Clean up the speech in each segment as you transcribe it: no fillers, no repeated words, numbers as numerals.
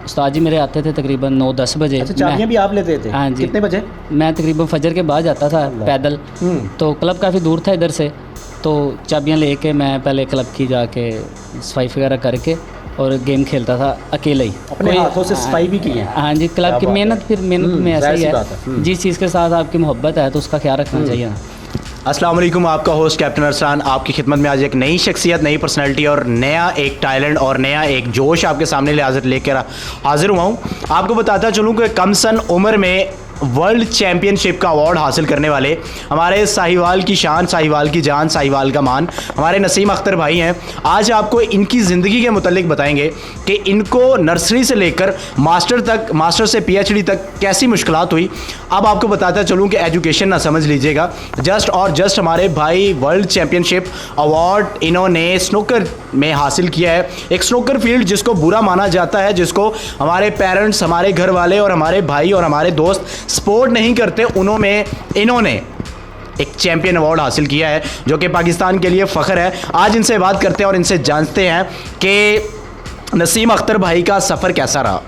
उस्ताद जी मेरे आते थे तकरीबन 9-10 बजे। अच्छा, चाबियाँ भी आप लेते थे? हाँ जी। कितने बजे? मैं तकरीबन फजर के बाद जाता था पैदल। तो क्लब काफ़ी दूर था इधर से, तो चाबियाँ लेके मैं पहले क्लब की जाके सफाई वगैरह करके और गेम खेलता था अकेले ही। अपने हाथों से सफाई भी की है? हाँ जी, क्लब की मेहनत, फिर मेहनत में ऐसा ही है, जिस चीज़ के साथ आपकी मोहब्बत है तो उसका ख्याल रखना चाहिए ना। अस्सलाम वालेकुम, आपका होस्ट कैप्टन अरसान आपकी खिदमत में आज एक नई शख्सियत, नई पर्सनैलिटी और नया एक टैलेंट और नया एक जोश आपके सामने लेकर हाजिर हुआ हूँ। आपको बताता चलूँ कि कम सन उम्र में वर्ल्ड चैम्पियनशिप का अवार्ड हासिल करने वाले हमारे साहिवाल की शान, साहिवाल की जान, साहिवाल का मान हमारे नसीम अख्तर भाई हैं। आज आपको इनकी ज़िंदगी के मुतालिक बताएंगे कि इनको नर्सरी से लेकर मास्टर से पीएचडी तक कैसी मुश्किलात हुई। अब आपको बताता चलूँ कि एजुकेशन ना समझ लीजिएगा, जस्ट हमारे भाई वर्ल्ड चैम्पियनशिप अवार्ड इन्होंने स्नूकर में हासिल किया है। एक स्नूकर फील्ड जिसको बुरा माना जाता है, जिसको हमारे पेरेंट्स, हमारे घर वाले और हमारे भाई और हमारे दोस्त सपोर्ट नहीं करते, इन्होंने एक चैंपियन अवार्ड हासिल किया है जो कि पाकिस्तान के लिए फ़ख्र है। आज इनसे बात करते हैं और इनसे जानते हैं कि नसीम अख्तर भाई का सफ़र कैसा रहा,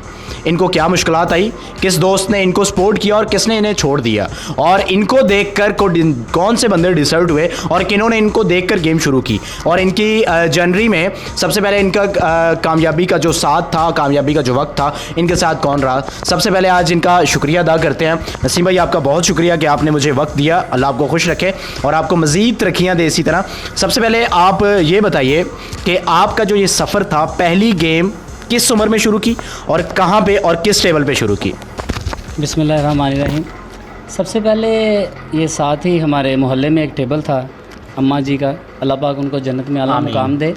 इनको क्या मुश्किलात आई, किस दोस्त ने इनको सपोर्ट किया और किसने इन्हें छोड़ दिया, और इनको देखकर कौन से बंदे डिसर्ट हुए और किन्होंने इनको देखकर गेम शुरू की, और इनकी जर्नी में सबसे पहले इनका कामयाबी का जो साथ था, कामयाबी का जो वक्त था, इनके साथ कौन रहा। सबसे पहले आज इनका शुक्रिया अदा करते हैं। नसीम भाई, आपका बहुत शुक्रिया कि आपने मुझे वक्त दिया। अल्लाह आपको खुश रखे और आपको मज़ीद तरक्कियाँ दे इसी तरह। सबसे पहले आप ये बताइए कि आपका जो ये सफ़र था, पहली गेम किस उम्र में शुरू की और कहाँ पे और किस टेबल पे शुरू की? बिस्मिल्लाहिर्रहमानिर्रहीम। सबसे पहले ये साथ ही हमारे मोहल्ले में एक टेबल था, अम्मा जी का, अल्लाह पाक उनको जन्नत में आला मुकाम दे।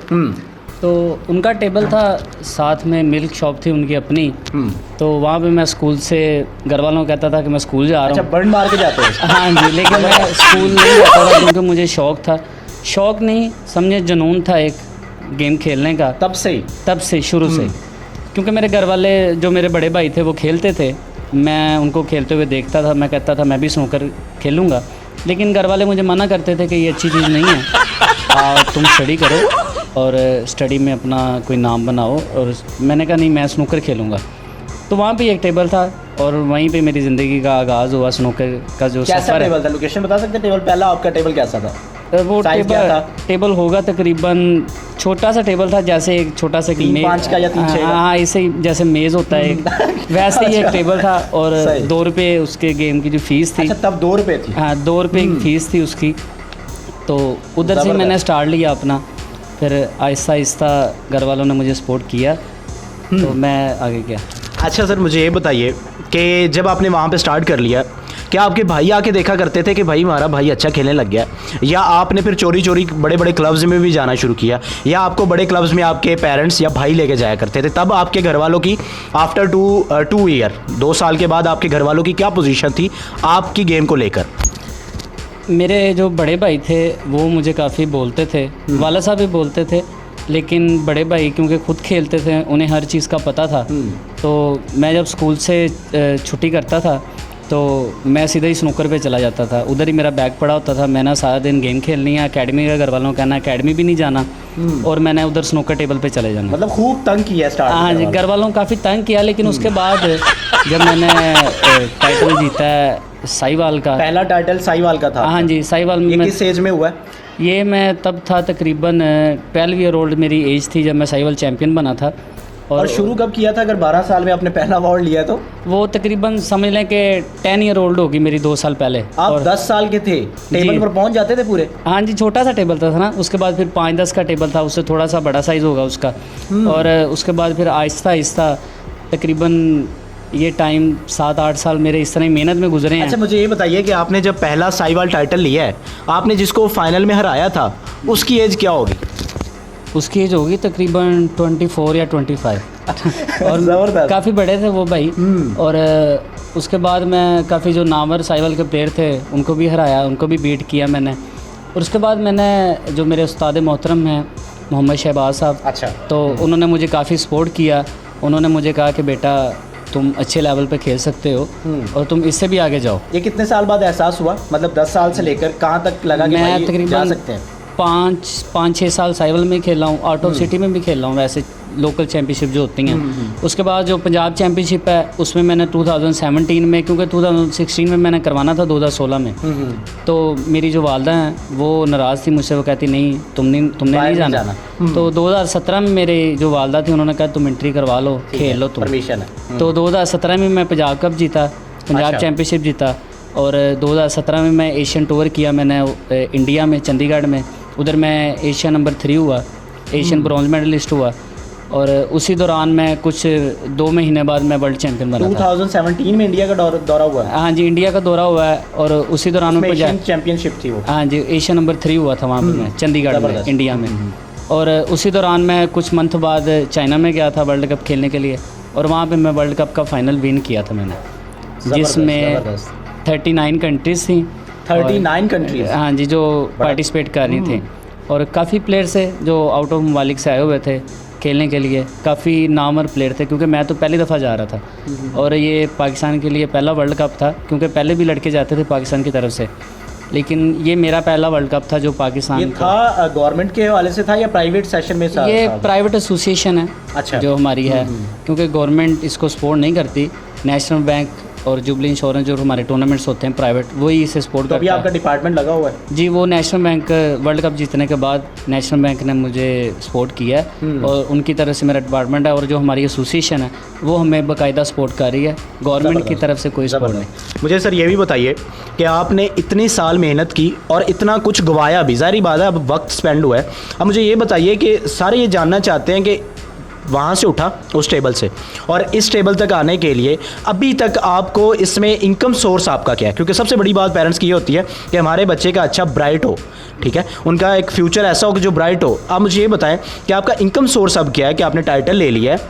तो उनका टेबल था, साथ में मिल्क शॉप थी उनकी अपनी। तो वहाँ पे मैं स्कूल से घर वालों को कहता था कि मैं स्कूल जा रहा हूँ। अच्छा, बर्न मार के जाते हैं? हाँ जी, लेकिन मैं स्कूल नहीं जाता था क्योंकि मुझे शौक़ था, शौक़ नहीं समझे, जुनून था एक गेम खेलने का। तब से शुरू से, क्योंकि मेरे घर वाले, जो मेरे बड़े भाई थे वो खेलते थे, मैं उनको खेलते हुए देखता था, मैं कहता था मैं भी स्नूकर खेलूँगा, लेकिन घर वाले मुझे मना करते थे कि ये अच्छी चीज़ नहीं है, तुम स्टडी करो और स्टडी में अपना कोई नाम बनाओ। और मैंने कहा नहीं, मैं स्नूकर खेलूँगा। तो वहाँ पे एक टेबल था और वहीं पे मेरी ज़िंदगी का आगाज़ हुआ स्नूकर का। जो सफ़र टेबल था, लोकेशन बता सकते हैं? टेबल पहला आपका टेबल कैसा था? वो टेबल होगा तकरीबन छोटा सा टेबल था, जैसे एक छोटा सा 3-5 का या 3-6 का? हाँ, ऐसे ही जैसे मेज़ होता है वैसे ही एक टेबल था। और 2 रुपये उसके गेम की जो फ़ीस थी। अच्छा, तब 2 रुपये थी? हाँ, 2 रुपये की फ़ीस थी उसकी। तो उधर से मैंने स्टार्ट लिया अपना, फिर आहिस्ता आहिस्ता घर वालों ने मुझे सपोर्ट किया, तो मैं आगे गया। अच्छा सर, मुझे ये बताइए कि जब आपने वहाँ पे स्टार्ट कर लिया, क्या आपके भाई आके देखा करते थे कि भाई हमारा भाई अच्छा खेलने लग गया, या आपने फिर चोरी चोरी बड़े बड़े क्लब्स में भी जाना शुरू किया, या आपको बड़े क्लब्स में आपके पेरेंट्स या भाई लेके जाया करते थे? तब आपके घर वालों की आफ्टर 2 ईयर 2 साल के बाद आपके घर वालों की क्या पोजीशन थी आपकी गेम को लेकर? मेरे जो बड़े भाई थे वो मुझे काफ़ी बोलते थे, वाला साहब भी बोलते थे, लेकिन बड़े भाई क्योंकि ख़ुद खेलते थे, उन्हें हर चीज़ का पता था। तो मैं जब स्कूल से छुट्टी करता था तो मैं सीधा ही स्नूकर पे चला जाता था, उधर ही मेरा बैग पड़ा होता था। मैंने सारा दिन गेम खेलनी है, अकेडमी का घर वालों को कहना अकेडमी भी नहीं जाना, और मैंने उधर स्नूकर टेबल पे चले जाना। मतलब खूब तंग किया स्टार्ट? हाँ जी, घर वालों को काफ़ी तंग किया, लेकिन उसके बाद जब मैंने टाइटल जीता है साहिवाल का, पहला टाइटल साहिवाल का था? हाँ जी, साहिवाल में। किस एज में हुआ है ये? मैं तब था तकरीबन 12 ईयर ओल्ड मेरी एज थी जब मैं साहिवाल चैम्पियन बना था। और शुरू कब किया था? अगर 12 साल में आपने पहला अवार्ड लिया तो? वो तकरीबन समझ लें कि 10 ईयर ओल्ड होगी मेरी 2 साल पहले। आप 10 साल के थे, टेबल पर पहुंच जाते थे पूरे? हाँ जी, छोटा सा टेबल था ना, उसके बाद फिर 5-10 का टेबल था, उससे थोड़ा सा बड़ा साइज़ होगा उसका। और उसके बाद फिर आहिस्ता आहिस्ता तकरीबन ये टाइम 7-8 साल मेरे इस तरह मेहनत में गुजरे हैं। अच्छा, मुझे ये बताइए कि आपने जब पहला साहिवाल टाइटल लिया है, आपने जिसको फाइनल में हराया था उसकी एज क्या होगी? उसकी एज होगी तकरीबन 24 या 25 और काफ़ी बड़े थे वो भाई। और उसके बाद मैं काफ़ी जो नामवर साहिवाल के प्लेयर थे उनको भी हराया, उनको भी बीट किया मैंने। और उसके बाद मैंने जो मेरे उस्ताद मोहतरम हैं मोहम्मद शहबाज साहब, अच्छा, तो उन्होंने मुझे काफ़ी सपोर्ट किया। उन्होंने मुझे कहा कि बेटा तुम अच्छे लेवल पे खेल सकते हो और तुम इससे भी आगे जाओ। ये कितने साल बाद एहसास हुआ? मतलब 10 साल से लेकर कहाँ तक लगा कि मैं भाई तकरीबन जा सकते हैं? पाँच छः साल साइवल में खेला हूँ, आउट ऑफ सिटी में भी खेला हूँ, वैसे लोकल चैम्पियनशिप जो होती हैं। उसके बाद जो पंजाब चैम्पियनशिप है उसमें मैंने 2017 में, क्योंकि 2016 में मैंने करवाना था 2016 में, तो मेरी जो वालदा हैं वो नाराज़ थी मुझसे, वो कहती नहीं तुमने नहीं जाना। तो 2017 में मेरे जो वालदा थी उन्होंने कहा तुम एंट्री करवा लो, खेल लो तुम, परमिशन है। तो 2017 में मैं पंजाब कप जीता, पंजाब चैम्पियनशिप जीता, और 2017 में मैं एशियन टूर किया मैंने इंडिया में, चंडीगढ़ में, उधर मैं एशिया नंबर 3 हुआ, एशियन ब्रॉन्ज मेडलिस्ट हुआ, और उसी दौरान मैं कुछ 2 महीने बाद मैं वर्ल्ड चैंपियन बना था। 2017 में इंडिया का दौरा हुआ है? हाँ जी, इंडिया का दौरा हुआ है, और उसी दौरान मैं एशियन चैंपियनशिप थी वो। हाँ जी, एशिया नंबर 3 हुआ था वहाँ पे मैं, चंडीगढ़ में, इंडिया में। और उसी दौरान मैं कुछ मंथ बाद चाइना में गया था वर्ल्ड कप खेलने के लिए, और वहाँ पे मैं वर्ल्ड कप का फाइनल विन किया था मैंने, जिसमें 39 कंट्रीज़ थी। 39 कंट्रीज? हाँ जी, जो पार्टिसिपेट कर रही थी, और काफ़ी प्लेयर्स है जो आउट ऑफ ममालिक से आए हुए थे खेलने के लिए, काफ़ी नामवर प्लेयर थे, क्योंकि मैं तो पहली दफ़ा जा रहा था, और ये पाकिस्तान के लिए पहला वर्ल्ड कप था, क्योंकि पहले भी लड़के जाते थे पाकिस्तान की तरफ से, लेकिन ये मेरा पहला वर्ल्ड कप था जो पाकिस्तान ये था गवर्नमेंट के हवाले से था या प्राइवेट सेशन में था? ये प्राइवेट एसोसिएशन है। अच्छा। जो हमारी है, क्योंकि गवर्नमेंट इसको सपोर्ट नहीं करती, नेशनल बैंक और जुबली इंश्योरेंस जो हमारे टूर्नामेंट्स होते हैं प्राइवेट, वही इसे सपोर्ट करता है। अभी आपका डिपार्टमेंट लगा हुआ है? जी, वो नेशनल बैंक वर्ल्ड कप जीतने के बाद नेशनल बैंक ने मुझे सपोर्ट किया है, और उनकी तरफ से मेरा डिपार्टमेंट है, और जो हमारी एसोसिएशन है वो हमें बाकायदा सपोर्ट कर रही है, गवर्नमेंट की तरफ से कोई सपोर्ट नहीं। मुझे सर ये भी बताइए कि आपने इतनी साल मेहनत की और इतना कुछ गवाया भी, ज़ाहिर बात है अब वक्त स्पेंड हुआ है, अब मुझे ये बताइए कि सारे ये जानना चाहते हैं कि वहाँ से उठा उस टेबल से और इस टेबल तक आने के लिए अभी तक आपको इसमें इनकम सोर्स आपका क्या है? क्योंकि सबसे बड़ी बात पेरेंट्स की ये होती है कि हमारे बच्चे का अच्छा ब्राइट हो, ठीक है, उनका एक फ्यूचर ऐसा हो कि जो ब्राइट हो। आप मुझे ये बताएं कि आपका इनकम सोर्स अब क्या है, कि आपने टाइटल ले लिया है,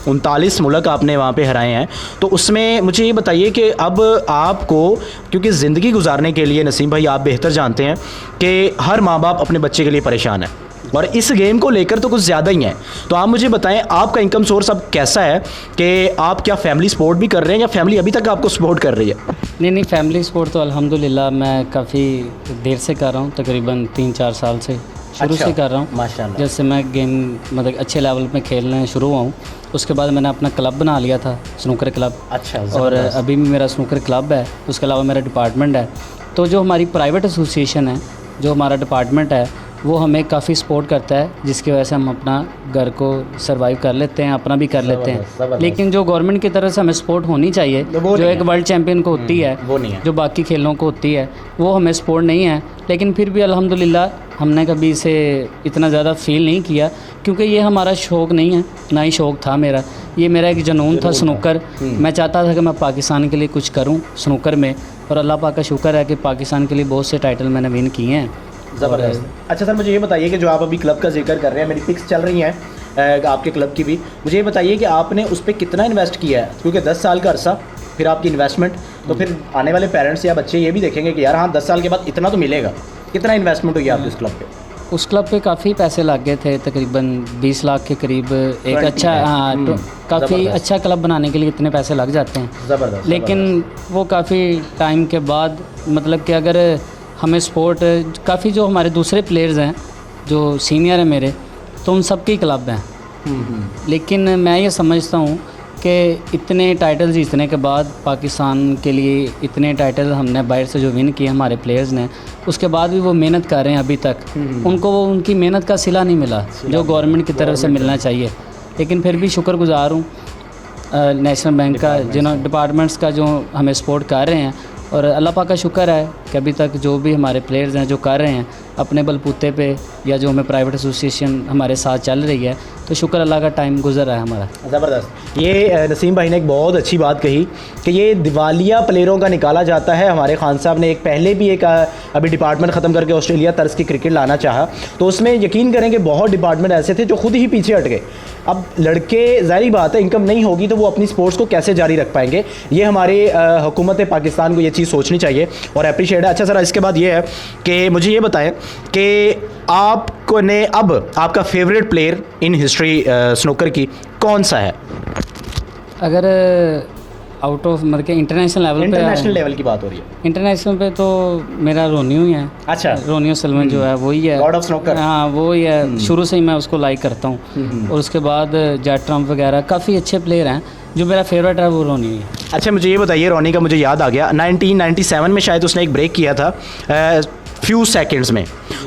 39 मुल्क आपने वहाँ पे हराए हैं, तो उसमें मुझे ये बताइए कि अब आपको, क्योंकि ज़िंदगी गुजारने के लिए नसीम भाई आप बेहतर जानते हैं कि हर माँ बाप अपने बच्चे के लिए परेशान है, और इस गेम को लेकर तो कुछ ज़्यादा ही है, तो आप मुझे बताएं आपका इनकम सोर्स अब कैसा है, कि आप क्या फैमिली सपोर्ट भी कर रहे हैं या फैमिली अभी तक आपको सपोर्ट कर रही है? नहीं, फैमिली सपोर्ट तो अल्हम्दुलिल्लाह मैं काफ़ी देर से कर रहा हूँ, तकरीबन 3-4 साल से शुरू से कर रहा हूँ। माशाल्लाह। जैसे मैं गेम मतलब अच्छे लेवल पे खेलने शुरू हुआ हूँ, उसके बाद मैंने अपना क्लब बना लिया था, स्नूकर क्लब। अच्छा। और अभी भी मेरा स्नूकर क्लब है, उसके अलावा मेरा डिपार्टमेंट है। तो जो हमारी प्राइवेट एसोसिएशन है, जो हमारा डिपार्टमेंट है, वो हमें काफ़ी सपोर्ट करता है, जिसकी वजह से हम अपना घर को सर्वाइव कर लेते हैं, अपना भी कर लेते हैं। लेकिन जो गवर्नमेंट की तरफ से हमें सपोर्ट होनी चाहिए, जो एक वर्ल्ड चैम्पियन को होती है, वो नहीं है, जो बाकी खेलों को होती है, वो हमें सपोर्ट नहीं है। लेकिन फिर भी अल्हम्दुलिल्लाह हमने कभी इसे इतना ज़्यादा फील नहीं किया, क्योंकि ये हमारा शौक़ नहीं है, ना ही शौक़ था मेरा, ये मेरा एक जुनून था स्नूकर। मैं चाहता था कि मैं पाकिस्तान के लिए कुछ करूँ स्नूकर में, और अल्लाह पाक का शुक्र है कि पाकिस्तान के लिए बहुत से टाइटल मैंने विन किए हैं। ज़बरदस्त। अच्छा सर, मुझे ये बताइए कि जो आप अभी क्लब का जिक्र कर रहे हैं, मेरी पिक्स चल रही हैं आपके क्लब की भी, मुझे ये बताइए कि आपने उस पर कितना इन्वेस्ट किया है, क्योंकि 10 साल का अरसा, फिर आपकी इन्वेस्टमेंट, तो फिर आने वाले पेरेंट्स या बच्चे ये भी देखेंगे कि यार हाँ 10 साल के बाद इतना तो मिलेगा। कितना इन्वेस्टमेंट हुई आपकी उस क्लब पे? उस क्लब पे काफ़ी पैसे लग गए थे, तकरीबन 20 लाख के करीब। एक अच्छा, हाँ, काफ़ी अच्छा क्लब बनाने के लिए इतने पैसे लग जाते हैं। ज़बरदस्त। लेकिन वो काफ़ी टाइम के बाद, मतलब कि अगर हमें सपोर्ट काफ़ी, जो हमारे दूसरे प्लेयर्स हैं जो सीनियर हैं मेरे, तो उन सब के क्लब हैं। लेकिन मैं ये समझता हूँ कि इतने टाइटल जीतने के बाद, पाकिस्तान के लिए इतने टाइटल हमने बाहर से जो विन किए हमारे प्लेयर्स ने, उसके बाद भी वो मेहनत कर रहे हैं अभी तक, उनको वो उनकी मेहनत का सिला नहीं मिला जो गवर्नमेंट की तरफ से मिलना चाहिए। लेकिन फिर भी शुक्रगुजार हूँ नेशनल बैंक का, जिन्होंने डिपार्टमेंट्स का जो हमें सपोर्ट कर रहे हैं, और अल्लाह पाक का शुक्र है कि अभी तक जो भी हमारे प्लेयर्स हैं जो कर रहे हैं अपने बलबूते पे, या जो हमें प्राइवेट एसोसिएशन हमारे साथ चल रही है, तो शुक्र अल्लाह का टाइम गुजर रहा है हमारा। ज़बरदस्त। ये नसीम भाई ने एक बहुत अच्छी बात कही कि ये दिवालिया प्लेयरों का निकाला जाता है। हमारे खान साहब ने एक पहले भी एक अभी डिपार्टमेंट ख़त्म करके ऑस्ट्रेलिया तर्ज की क्रिकेट लाना चाहा, तो उसमें यकीन करें कि बहुत डिपार्टमेंट ऐसे थे जो खुद ही पीछे हट गए। अब लड़के, ज़ाहिर बात है, इनकम नहीं होगी तो वो अपनी स्पोर्ट्स को कैसे जारी रख पाएंगे, ये हमारे हुकूमत पाकिस्तान को ये चीज़ सोचनी चाहिए और अप्रिशिएट है। अच्छा सर, इसके बाद ये है कि मुझे ये बताएं कि आपको ने अब आपका favourite player in history snooker की कौन सा है? अगर आउट ऑफ मतलब कि इंटरनेशनल लेवल पे इंटरनेशनल लेवल की बात हो रही है। इंटरनेशनल पे तो मेरा रोनियो ही है। अच्छा, रोनियो सलमान जो है वही है, गॉड ऑफ स्नूकर। हाँ वो ही है, शुरू से ही मैं उसको लाइक करता हूँ। और उसके बाद जेट ट्रम्प वगैरह काफ़ी अच्छे प्लेयर हैं, जो मेरा फेवरेट है वो रोनी है। अच्छा, मुझे ये बताइए, रोनी का मुझे याद आ गया 1997 में शायद उसने एक ब्रेक किया था फ्यू सेकंड्स में।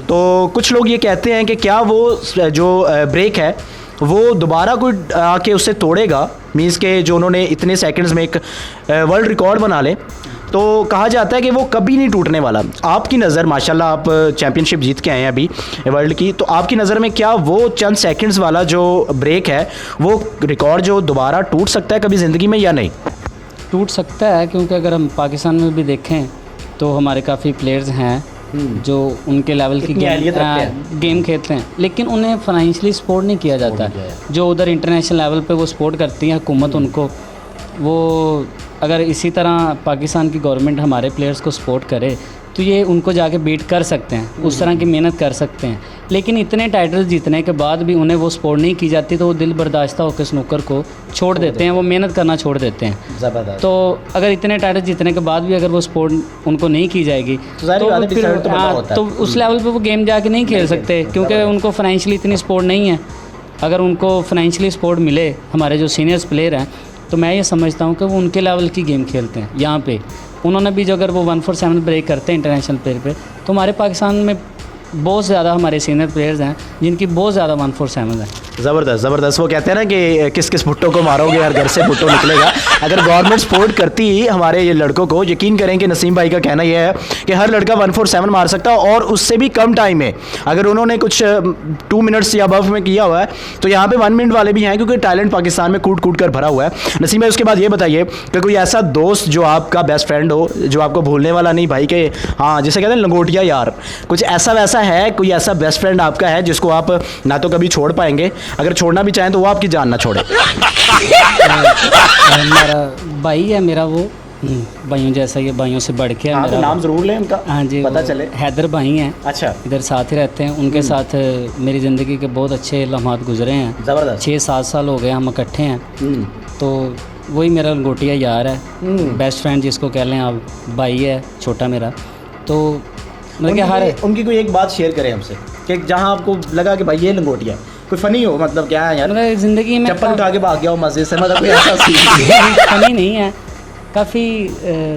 तो कुछ लोग ये कहते हैं कि क्या वो जो ब्रेक है वो दोबारा कोई आके उससे तोड़ेगा, मीन्स के जो उन्होंने इतने सेकंड्स में एक वर्ल्ड रिकॉर्ड बना ले, तो कहा जाता है कि वो कभी नहीं टूटने वाला। आपकी नज़र, माशाल्लाह आप चैम्पियनशिप जीत के आए हैं अभी वर्ल्ड की, तो आपकी नज़र में क्या वो चंद सेकंड्स वाला जो ब्रेक है वो रिकॉर्ड जो दोबारा टूट सकता है कभी ज़िंदगी में या नहीं? टूट सकता है, क्योंकि अगर हम पाकिस्तान में भी देखें तो हमारे काफ़ी प्लेयर्स हैं जो उनके लेवल की गेम खेलते हैं, लेकिन उन्हें फाइनेंशियली सपोर्ट नहीं किया जाता। जो उधर इंटरनेशनल लेवल पे वो सपोर्ट करती है हुकूमत उनको, वो अगर इसी तरह पाकिस्तान की गवर्नमेंट हमारे प्लेयर्स को सपोर्ट करे तो ये उनको जाके बीट कर सकते हैं, उस तरह की मेहनत कर सकते हैं। लेकिन इतने टाइटल्स जीतने के बाद भी उन्हें वो सपोर्ट नहीं की जाती, तो वो दिल बर्दाश्ता होकर स्नूकर को छोड़ देते हैं, वो मेहनत करना छोड़ देते हैं। ज़बरदस्त। तो अगर इतने टाइटल जीतने के बाद भी अगर वो सपोर्ट उनको नहीं की जाएगी तो उस लेवल पे वो गेम जाके नहीं खेल सकते, क्योंकि उनको फाइनेंशियली इतनी सपोर्ट नहीं है। अगर उनको फाइनेंशियली सपोर्ट मिले, हमारे जो सीनियर्स प्लेयर हैं, तो मैं ये समझता हूँ कि वो उनके लेवल की गेम खेलते हैं। यहाँ पे उन्होंने भी जो अगर वो 147 ब्रेक करते हैं इंटरनेशनल प्लेयर पे, तो हमारे पाकिस्तान में बहुत ज़्यादा हमारे सीनियर प्लेयर्स हैं जिनकी बहुत ज़्यादा 147 है। ज़बरदस्त ज़बरदस्त। वो कहते हैं ना कि किस किस भुट्टो को मारोगे हर घर से भुट्टो निकलेगा। अगर गवर्नमेंट सपोर्ट करती ही हमारे ये लड़कों को, यकीन करें कि नसीम भाई का कहना यह है कि हर लड़का 147 मार सकता है, और उससे भी कम टाइम में। अगर उन्होंने कुछ 2 मिनट्स या अबव में किया हुआ है तो यहाँ पे 1 मिनट वाले भी हैं, क्योंकि टैलेंट पाकिस्तान में कूट कूट कर भरा हुआ है। नसीम भाई, उसके बाद ये बताइए कि कोई ऐसा दोस्त जो आपका बेस्ट फ्रेंड हो, जो आपको भूलने वाला नहीं भाई, के हाँ जिसे कहते हैं लंगोटिया यार, कुछ ऐसा वैसा है, कोई ऐसा बेस्ट फ्रेंड आपका है जिसको आप ना तो कभी छोड़ पाएंगे, अगर छोड़ना भी चाहें तो वो आपकी जान ना छोड़े? मेरा भाई है, मेरा वो भाइयों जैसा, ये भाइयों से बढ़ के है मेरा। तो नाम ज़रूर लें उनका, हाँ जी, पता चले। हैदर भाई हैं। अच्छा, इधर साथ ही रहते हैं। उनके साथ मेरी ज़िंदगी के बहुत अच्छे लम्हात गुजरे हैं। ज़बरदस्त। 6-7 साल हो गए हम इकट्ठे हैं। तो वही मेरा लंगोटिया यार है, बेस्ट फ्रेंड जिसको कह लें आप। भाई है छोटा मेरा। तो मतलब कि हर उनकी कोई एक बात शेयर करें हमसे कि जहाँ आपको लगा कि भाई ये लंगोटिया कोई फ़नी हो, मतलब क्या है यार, मतलब ज़िंदगी में चप्पल उठा के भाग गया हो मस्जिद से, मतलब कोई ऐसा फनी नहीं है, काफ़ी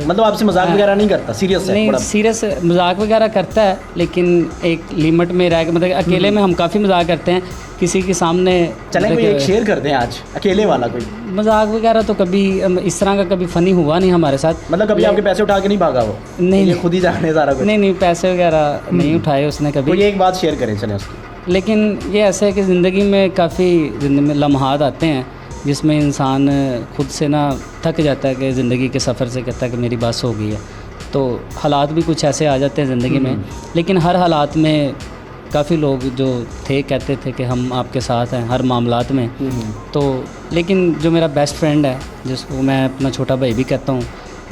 मतलब आपसे मजाक वगैरह नहीं करता, सीरियस है? नहीं, सीरियस मजाक वगैरह करता है, लेकिन एक लिमिट में रह के, मतलब अकेले में हम काफ़ी मजाक करते हैं, किसी के सामने। चलें कोई एक शेयर करते हैं आज, अकेले वाला कोई मजाक वगैरह तो कभी इस तरह का कभी फ़नी हुआ नहीं हमारे साथ। मतलब कभी आपके पैसे उठा के नहीं भागा वो? नहीं, खुद ही जाने सारा कुछ? नहीं, पैसे वगैरह नहीं उठाए उसने कभी। कोई एक बात शेयर करें चलें उसकी। लेकिन ये ऐसा है कि ज़िंदगी में काफ़ी ज़िंदगी में लम्हात आते हैं जिसमें इंसान खुद से ना थक जाता है, कि ज़िंदगी के सफ़र से कहता है कि मेरी बस हो गई है। तो हालात भी कुछ ऐसे आ जाते हैं ज़िंदगी में, लेकिन हर हालात में काफ़ी लोग जो थे कहते थे कि हम आपके साथ हैं हर मामलात में। तो लेकिन जो मेरा बेस्ट फ्रेंड है, जिसको मैं अपना छोटा भाई भी कहता हूँ,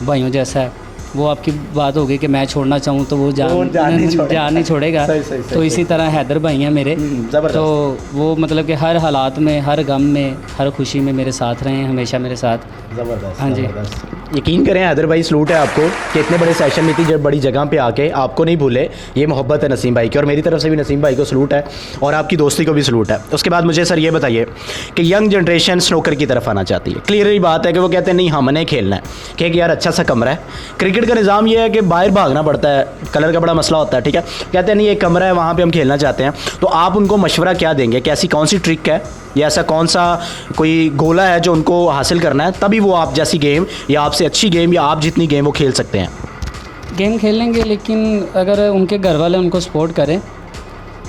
भाइयों जैसा है, वो आपकी बात होगी कि मैं छोड़ना चाहूँ तो वो जान नहीं छोड़ेगा। सही, तो इसी तरह हैदर भाई हैं मेरे। तो वो मतलब कि हर हालात में, हर गम में, हर खुशी में मेरे साथ रहे हैं, हमेशा मेरे साथ। ज़बरदस्त। हाँ जी, यकीन करें हैदर भाई, सलूट है आपको कि इतने बड़े सेशन में इतनी जब बड़ी जगह पे आके आपको नहीं भूले। ये मोहब्बत है नसीम भाई की, और मेरी तरफ से भी नसीम भाई को सलूट है, और आपकी दोस्ती को भी सलूट है। उसके बाद मुझे सर ये बताइए कि यंग जनरेशन स्नूकर की तरफ आना चाहती है। क्लियरली बात है कि वो कहते हैं नहीं हमने खेलना है, कि यार अच्छा सा कमरा है। क्रिकेट का निज़ाम ये है कि बाहर भागना पड़ता है, कलर का बड़ा मसला होता है, ठीक है। कहते हैं नहीं एक कमरा है, वहाँ पर हम खेलना चाहते हैं। तो आप उनको मशवरा क्या देंगे कि ऐसी कौन सी ट्रिक है या ऐसा कौन सा कोई गोला है जो उनको हासिल करना है, तभी वो आप जैसी गेम या आपसे अच्छी गेम या आप जितनी गेम वो खेल सकते हैं? गेम खेलेंगे, लेकिन अगर उनके घर वाले उनको सपोर्ट करें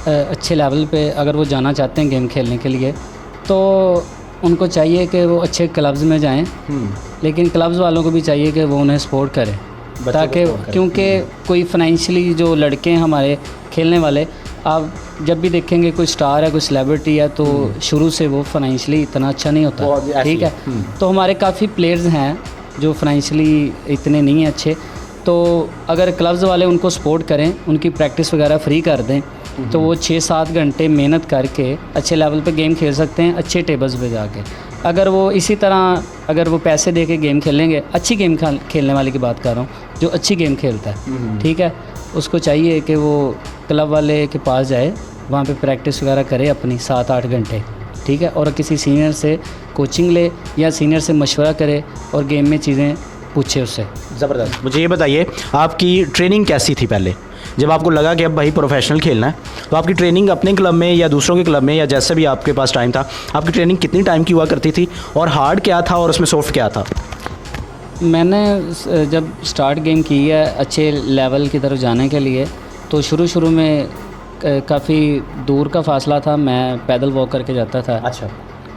अच्छे लेवल पे, अगर वो जाना चाहते हैं गेम खेलने के लिए, तो उनको चाहिए कि वो अच्छे क्लब्स में जाएं। लेकिन क्लब्स वालों को भी चाहिए कि वो उन्हें सपोर्ट करें, ताकि क्योंकि कोई फाइनेंशियली जो लड़के हैं हमारे खेलने वाले, आप जब भी देखेंगे कोई स्टार है, कोई सेलिब्रिटी है, तो शुरू से वो फाइनेंशियली इतना अच्छा नहीं होता, ठीक है। तो हमारे काफ़ी प्लेयर्स हैं जो फाइनेंशियली इतने नहीं हैं अच्छे। तो अगर क्लब्स वाले उनको सपोर्ट करें, उनकी प्रैक्टिस वगैरह फ्री कर दें, तो वो 6-7 घंटे मेहनत करके अच्छे लेवल पे गेम खेल सकते हैं, अच्छे टेबल्स पे जाके। अगर वो इसी तरह अगर वो पैसे दे के गेम खेलेंगे, अच्छी गेम खेलने वाले की बात कर रहा हूँ, जो अच्छी गेम खेलता है, ठीक है, उसको चाहिए कि वो क्लब वाले के पास जाए, वहाँ पे प्रैक्टिस वगैरह करे अपनी 7-8 घंटे, ठीक है, और किसी सीनियर से कोचिंग ले या सीनियर से मशवरा करे और गेम में चीज़ें पूछे उससे। ज़बरदस्त। मुझे ये बताइए आपकी ट्रेनिंग कैसी थी पहले, जब आपको लगा कि अब भाई प्रोफेशनल खेलना है, तो आपकी ट्रेनिंग अपने क्लब में या दूसरों के क्लब में या जैसे भी आपके पास टाइम था, आपकी ट्रेनिंग कितनी टाइम की हुआ करती थी और हार्ड क्या था और उसमें सॉफ्ट क्या था? मैंने जब स्टार्ट गेम की है अच्छे लेवल की तरफ जाने के लिए, तो शुरू में काफ़ी दूर का फासला था, मैं पैदल वॉक करके जाता था। अच्छा।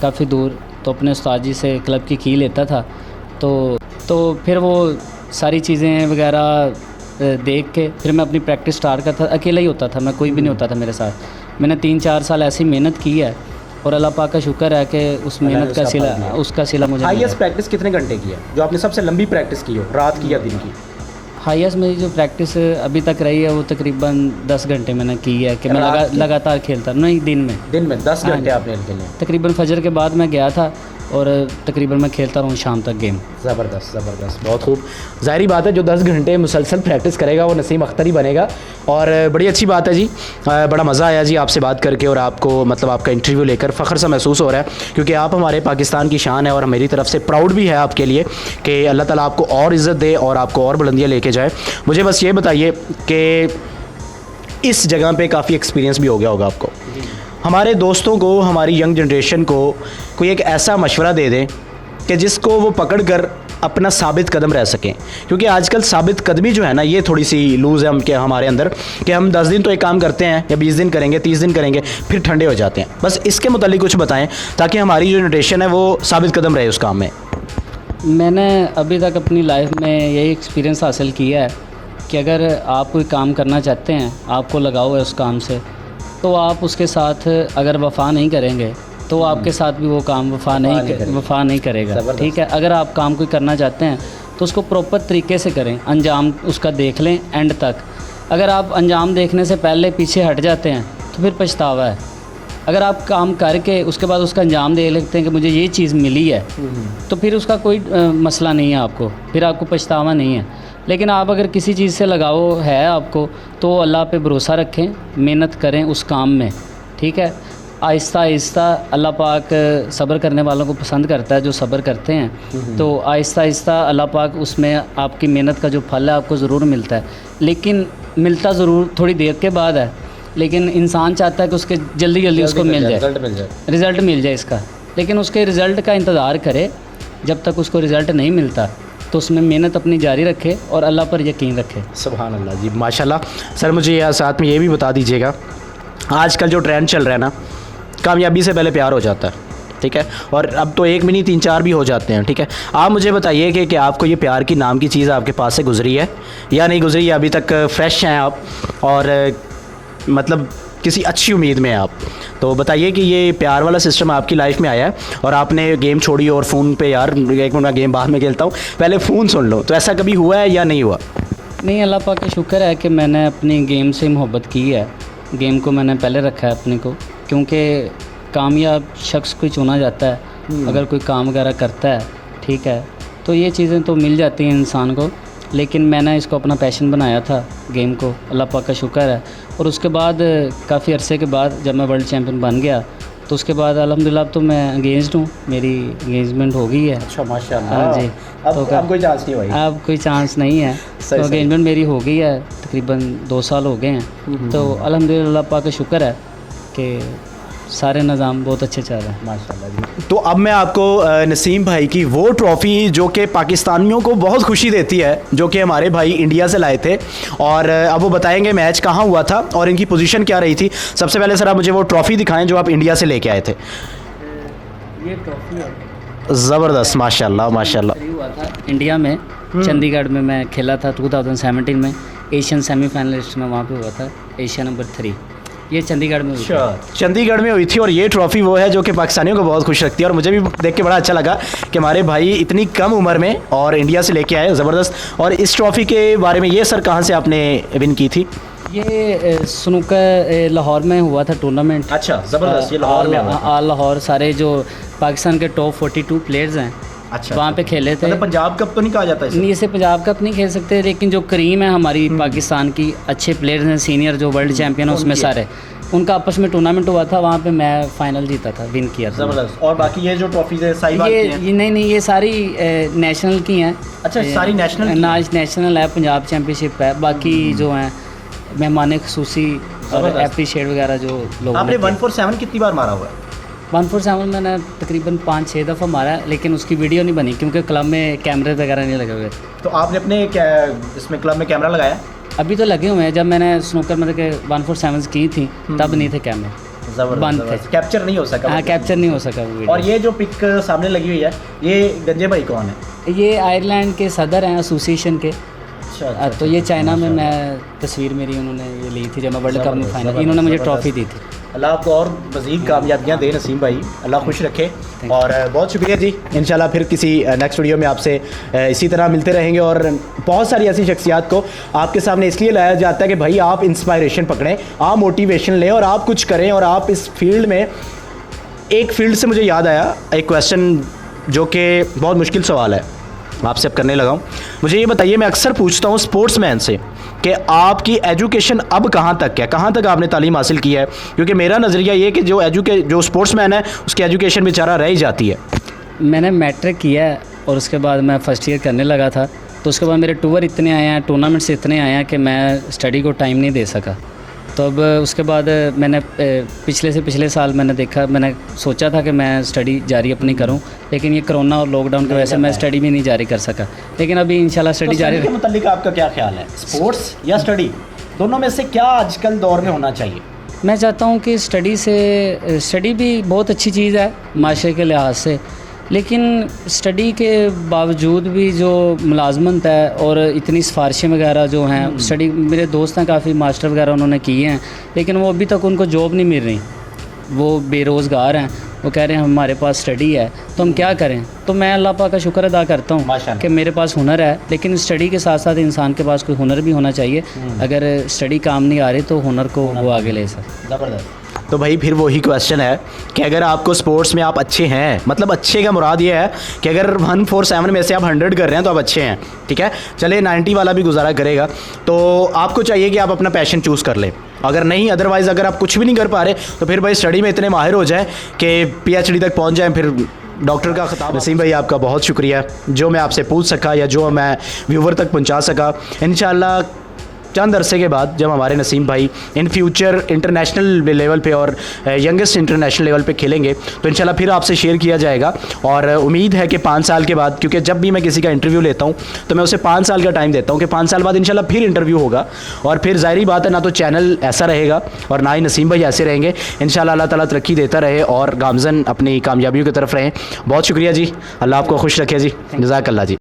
काफ़ी दूर, तो अपने उस्ताद जी से क्लब की लेता था, तो फिर वो सारी चीज़ें वगैरह देख के फिर मैं अपनी प्रैक्टिस स्टार्ट करता था। अकेला ही होता था मैं, कोई भी नहीं होता था मेरे साथ। मैंने 3-4 साल ऐसी मेहनत की है और अल्लाह पाक का शुक्र है कि उस मेहनत का सिला उसका सिला मुझे मिला। हाईएस्ट प्रैक्टिस कितने घंटे की है जो आपने सबसे लंबी प्रैक्टिस की हो, रात की या दिन की? हाईएस्ट मेरी जो प्रैक्टिस अभी तक रही है वो तकरीबन 10 घंटे मैंने की है कि मैं लगातार खेलता, नहीं दिन में 10 घंटे आपने खेले? तकरीबन फजर के बाद मैं गया था और तकरीबन मैं खेलता रहूँ शाम तक गेम। ज़बरदस्त, बहुत खूब। ज़ाहिरी बात है जो 10 घंटे मुसलसल प्रैक्टिस करेगा वो नसीम अख्तर ही बनेगा। और बड़ी अच्छी बात है जी, बड़ा मज़ा आया जी आपसे बात करके और आपको मतलब आपका इंटरव्यू लेकर फ़ख्र सा महसूस हो रहा है, क्योंकि आप हमारे पाकिस्तान की शान है और मेरी तरफ से प्राउड भी है आपके लिए कि अल्लाह ताला आपको और इज़्ज़त दे और आपको और बुलंदियाँ लेके जाए। मुझे बस ये बताइए कि इस जगह पे काफ़ी एक्सपीरियंस भी हो गया होगा आपको, हमारे दोस्तों को, हमारी यंग जनरेशन को कोई एक ऐसा मशवरा दे दें कि जिसको वो पकड़ कर अपना साबित कदम रह सकें, क्योंकि आजकल साबित कदमी जो है ना ये थोड़ी सी लूज़ है हमारे अंदर कि हम 10 दिन तो एक काम करते हैं या 20 दिन करेंगे, 30 दिन करेंगे, फिर ठंडे हो जाते हैं। बस इसके मुतालिक कुछ बताएं ताकि हमारी जो जनरेशन है वो साबित कदम रहे उस काम में। मैंने अभी तक अपनी लाइफ में यही एक्सपीरियंस हासिल किया है कि अगर आप कोई काम करना चाहते हैं, आपको लगाव है उस काम से, तो आप उसके साथ अगर वफ़ा नहीं करेंगे तो आपके साथ भी वो काम वफ़ा नहीं करेगा, ठीक है। अगर आप काम कोई करना चाहते हैं तो उसको प्रॉपर तरीके से करें, अंजाम उसका देख लें एंड तक। अगर आप अंजाम देखने से पहले पीछे हट जाते हैं तो फिर पछतावा है। अगर आप काम करके उसके बाद उसका अंजाम देख लेते हैं कि मुझे ये चीज़ मिली है, तो फिर उसका कोई मसला नहीं है, आपको फिर आपको पछतावा नहीं है। लेकिन आप अगर किसी चीज़ से लगाव है आपको, तो अल्लाह पे भरोसा रखें, मेहनत करें उस काम में, ठीक है। आहिस्ता आहिस्ता अल्लाह पाक सब्र करने वालों को पसंद करता है, जो सब्र करते हैं, तो आहिस्ता आहिस्ता अल्लाह पाक उसमें आपकी मेहनत का जो फल है आपको ज़रूर मिलता है। लेकिन मिलता ज़रूर थोड़ी देर के बाद है, लेकिन इंसान चाहता है कि उसके जल्दी उसको मिल जाए, रिज़ल्ट मिल जाए इसका। लेकिन उसके रिज़ल्ट का इंतज़ार करे, जब तक उसको रिज़ल्ट नहीं मिलता तो उसमें मेहनत अपनी जारी रखे और अल्लाह पर यकीन रखे। सुभान अल्लाह जी, माशाल्लाह। सर मुझे यह साथ में ये भी बता दीजिएगा, आजकल जो ट्रेंड चल रहा है ना, कामयाबी से पहले प्यार हो जाता है, ठीक है, और अब तो एक भी नहीं 3-4 भी हो जाते हैं, ठीक है। आप मुझे बताइए कि आपको ये प्यार की नाम की चीज़ आपके पास से गुजरी है या नहीं गुजरी है? अभी तक फ्रेश हैं आप और मतलब किसी अच्छी उम्मीद में आप, तो बताइए कि ये प्यार वाला सिस्टम आपकी लाइफ में आया है और आपने गेम छोड़ी और फ़ोन पे यार एक मिनट मैं गेम बाद में खेलता हूँ, पहले फ़ोन सुन लो, तो ऐसा कभी हुआ है या नहीं हुआ? नहीं, अल्लाह पाक का शुक्र है कि मैंने अपनी गेम से मोहब्बत की है, गेम को मैंने पहले रखा है अपने को, क्योंकि कामयाब शख्स को चुना जाता है अगर कोई काम वगैरह करता है, ठीक है, तो ये चीज़ें तो मिल जाती हैं इंसान को। लेकिन मैंने इसको अपना पैशन बनाया था गेम को, अल्लाह पाक का शुक्र है। और उसके बाद काफ़ी अरसे के बाद जब मैं वर्ल्ड चैम्पियन बन गया, तो उसके बाद अल्हम्दुलिल्लाह तो मैं एंगेज्ड हूँ, मेरी एंगेजमेंट हो गई है। अच्छा, माशाल्लाह। हाँ जी। अब कोई चांस नहीं भाई? अब कोई चांस नहीं है, तो एंगेजमेंट मेरी हो गई है, तकरीबन 2 साल हो गए हैं। तो अल्हम्दुलिल्लाह अल्लाह पाक का शुक्र है कि सारे निज़ाम बहुत अच्छे चल रहे हैं, माशाल्लाह जी। तो अब मैं आपको नसीम भाई की वो ट्रॉफ़ी जो कि पाकिस्तानियों को बहुत खुशी देती है, जो कि हमारे भाई इंडिया से लाए थे, और अब वो बताएंगे मैच कहाँ हुआ था और इनकी पोजीशन क्या रही थी। सबसे पहले सर आप मुझे वो ट्रॉफ़ी दिखाएं जो आप इंडिया से लेके आए थे। ये ट्रॉफी है ज़बरदस्त, माशाल्लाह माशाल्लाह। हुआ था इंडिया में, चंडीगढ़ में मैं खेला था 2017 में, एशियन सेमीफाइनलिस्ट में वहाँ पे हुआ था, एशिया नंबर 3, ये चंडीगढ़ में हुई थी। चंडीगढ़ में हुई थी और ये ट्रॉफ़ी वो है जो कि पाकिस्तानियों को बहुत खुश रखती है, और मुझे भी देख के बड़ा अच्छा लगा कि हमारे भाई इतनी कम उम्र में और इंडिया से लेके आए, ज़बरदस्त। और इस ट्रॉफ़ी के बारे में ये सर कहाँ से आपने विन की थी? ये स्नूकर लाहौर में हुआ था टूर्नामेंट। अच्छा, ज़बरदस्त। ये लाहौर में हुआ था। ऑल लाहौर सारे जो पाकिस्तान के टॉप 42 प्लेयर्स हैं अच्छा, वहाँ पे खेले थे। मतलब पंजाब कप तो नहीं कहा जाता इसे? नहीं, इसे पंजाब कप नहीं खेल सकते, लेकिन जो करीम है हमारी पाकिस्तान की अच्छे प्लेयर्स हैं, सीनियर जो वर्ल्ड चैम्पियन है उसमें सारे, उनका आपस में टूर्नामेंट हुआ था, वहाँ पे मैं फाइनल जीता था, विन किया था। ज़बरदस्त। और बाकी ये जो ट्रॉफीज है साहिवाल की हैं? ये नहीं, ये सारी नेशनल की हैं। अच्छा, सारी नेशनल की हैं? नेशनल है, पंजाब चैम्पियनशिप है, बाकी जो हैं मेहमान खसूसी और एप्रीशिएट वगैरह जो लोग। आपने 147 कितनी बार मारा हुआ है? 147 मैंने तकरीबन 5-6 दफ़ा मारा है, लेकिन उसकी वीडियो नहीं बनी क्योंकि क्लब में कैमरे वगैरह नहीं लगे हुए। तो आपने अपने इसमें क्लब में कैमरा लगाया? अभी तो लगे हुए हैं, जब मैंने स्नूकर मतलब के 147 की थी तब नहीं थे कैमरे, बंद थे, कैप्चर नहीं हो सका। हाँ, कैप्चर नहीं हो सका वो। और ये जो पिक सामने लगी हुई है, ये गंजे भाई कौन है? ये आयरलैंड के सदर हैं एसोसिएशन के। अच्छा, तो ये चाइना में मैं तस्वीर मेरी उन्होंने ये ली थी जब मैं वर्ल्ड कप में फाइनल, इन्होंने मुझे ट्रॉफी दी थी। अल्लाह आपको और मज़ीद कामयाबियाँ दे नसीम भाई, अल्लाह खुश रखे। और बहुत शुक्रिया जी। इंशाल्लाह फिर किसी नेक्स्ट वीडियो में आपसे इसी तरह मिलते रहेंगे। और बहुत सारी ऐसी शख्सियात को आपके सामने इसलिए लाया जाता है कि भाई आप इंस्पायरेशन पकड़ें, आप मोटिवेशन लें और आप कुछ करें। और आप इस फील्ड में, एक फील्ड से मुझे याद आया एक क्वेश्चन जो कि बहुत मुश्किल सवाल है, आपसे अब करने लगा हूँ। मुझे ये बताइए, मैं अक्सर पूछता हूँ स्पोर्ट्समैन से कि आपकी एजुकेशन अब कहाँ तक है, कहाँ तक आपने तालीम हासिल की है? क्योंकि मेरा नज़रिया ये कि जो स्पोर्ट्समैन है उसकी एजुकेशन बेचारा रह ही जाती है। मैंने मैट्रिक किया है और उसके बाद मैं फ़र्स्ट ईयर करने लगा था, तो उसके बाद मेरे टूर इतने आए हैं, टूर्नामेंट्स इतने आए हैं कि मैं स्टडी को टाइम नहीं दे सका। तो अब उसके बाद मैंने पिछले साल मैंने सोचा था कि मैं स्टडी जारी अपनी करूं, लेकिन ये कोरोना और लॉकडाउन की वजह से मैं स्टडी भी नहीं जारी कर सका। लेकिन अभी इंशाल्लाह स्टडी जारी। के मुतालिक आपका क्या ख्याल है, स्पोर्ट्स या स्टडी, दोनों में से क्या आजकल दौर में होना चाहिए? मैं चाहता हूं कि स्टडी भी बहुत अच्छी चीज़ है माशरे के लिहाज से, लेकिन स्टडी के बावजूद भी जो मुलाजमत है और इतनी सिफारिशें वगैरह जो हैं, स्टडी, मेरे दोस्त हैं काफ़ी मास्टर वगैरह उन्होंने किए हैं, लेकिन वो अभी तक उनको जॉब नहीं मिल रही, वो बेरोज़गार हैं। वो कह रहे हैं हमारे पास स्टडी है तो हम क्या करें। तो मैं अल्लाह पाक का शुक्र अदा करता हूँ कि मेरे पास हुनर है, लेकिन स्टडी के साथ साथ इंसान के पास कोई हुनर भी होना चाहिए। अगर स्टडी काम नहीं आ रही तो हुनर को वो आगे ले सकते। ज़बरदस्त। तो भाई फिर वही क्वेश्चन है कि अगर आपको स्पोर्ट्स में आप अच्छे हैं, मतलब अच्छे का मुराद ये है कि अगर 147 में से आप 100 कर रहे हैं तो आप अच्छे हैं, ठीक है, चले 90 वाला भी गुजारा करेगा, तो आपको चाहिए कि आप अपना पैशन चूज़ कर लें। अगर नहीं, अदरवाइज़ अगर आप कुछ भी नहीं कर पा रहे तो फिर भाई स्टडी में इतने माहिर हो जाए कि PhD तक पहुंच जाएं, फिर डॉक्टर का खिताब। नसीम भाई आपका बहुत शुक्रिया, जो मैं आपसे पूछ सका या जो मैं व्यूवर तक पहुंचा सका। इंशाल्लाह चंद अरसे के बाद जब हमारे नसीम भाई इन फ्यूचर इंटरनेशनल लेवल पे और यंगेस्ट इंटरनेशनल लेवल पे खेलेंगे तो इंशाल्लाह फिर आपसे शेयर किया जाएगा। और उम्मीद है कि 5 साल के बाद, क्योंकि जब भी मैं किसी का इंटरव्यू लेता हूँ तो मैं उसे 5 साल का टाइम देता हूँ कि 5 साल बाद इंशाल्लाह फिर इंटरव्यू होगा, और फिर ज़ाहिर बात है ना तो चैनल ऐसा रहेगा और ना ही नसीम भाई ऐसे रहेंगे। इंशाल्लाह अल्लाह ताला तरक्की देता रहे और गामज़न अपनी कामयाबियों की तरफ रहें। बहुत शुक्रिया जी, अल्लाह आपको खुश रखे जी, जज़ाकल्लाह जी।